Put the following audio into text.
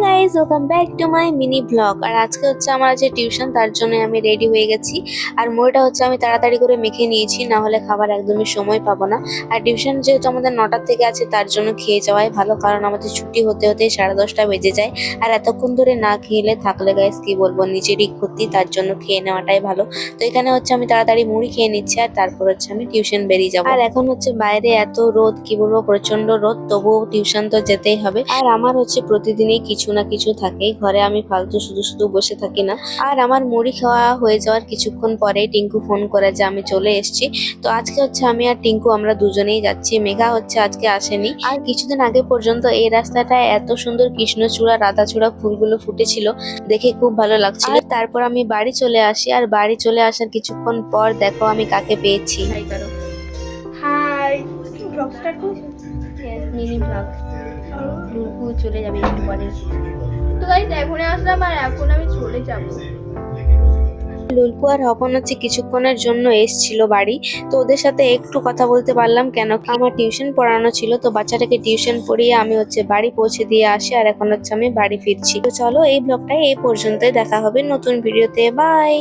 Guys, welcome back to my mini vlog. আর আজকে হচ্ছে আমার যে টিউশন, তার জন্য আমি রেডি হয়ে গেছি। আর মুড়িটা হচ্ছে আমি তাড়াতাড়ি করে মেখে নিয়েছি, না হলে খাবার একদমই সময় পাবো না। আর টিউশন যেহেতু আমাদের 9টার থেকে আছে, তার জন্য খেয়ে যাওয়াই ভালো, কারণ আমাদের ছুটি হতে হতে 10:30 বেজে যায়। আর এতক্ষণ ধরে না খেলে থাকলে গাইস কি বলবো, নিজেরই ক্ষতি, তার জন্য খেয়ে নেওয়াটাই ভালো। তো এখানে হচ্ছে আমি তাড়াতাড়ি মুড়ি খেয়ে নিচ্ছি, আর তারপর হচ্ছে আমি টিউশন বেরিয়ে যাবো। আর এখন হচ্ছে বাইরে এত রোদ, কি বলবো, প্রচন্ড রোদ, তবুও টিউশন তো যেতেই হবে। আর আমার হচ্ছে প্রতিদিনই কিছু না কিছু থাকেই ঘরে, আমি ফালতু শুধু শুধু বসে থাকি না। আর আমার মুড়ি খাওয়া হয়ে যাওয়ার কিছুক্ষণ পরে টিঙ্কু ফোন করে যে আমি চলে এসেছি। তো আজকে হচ্ছে আমি আর টিঙ্কু আমরা দুজনেই যাচ্ছি, মেঘা হচ্ছে আজকে আসেনি। আর কিছুদিন আগে পর্যন্ত এই রাস্তাটায় এত সুন্দর কৃষ্ণচূড়া রাধাচূড়া ফুলগুলো ফুটেছিল, দেখে খুব ভালো লাগছিল। আর তারপর আমি বাড়ি চলে আসি, আর বাড়ি চলে আসার কিছুক্ষণ পর দেখো আমি কাকে পেয়েছি। হাই করো। হাই। ব্লগ স্টার্ট করছি। Yes, mini blog. রুকু চলে যাবে একটু পরে। তো গাইস, এখন আসলাম আর এখন আমি চলে যাব। লুলকু আর হপন হচ্ছে কিছুক্ষণের জন্য এসছিল বাড়ি। তো ওদের সাথে একটু কথা বলতে পারলাম, কেন কি আমার টিউশন পড়ানো ছিল। তো বাচ্চাটাকে টিউশন পড়িয়ে আমি হচ্ছে বাড়ি পৌঁছে দিয়ে আসি, আর এখন হচ্ছে আমি বাড়ি ফিরছি। তো চলো, এই ব্লগটাই এই পর্যন্তই, দেখা হবে নতুন ভিডিওতে। বাই।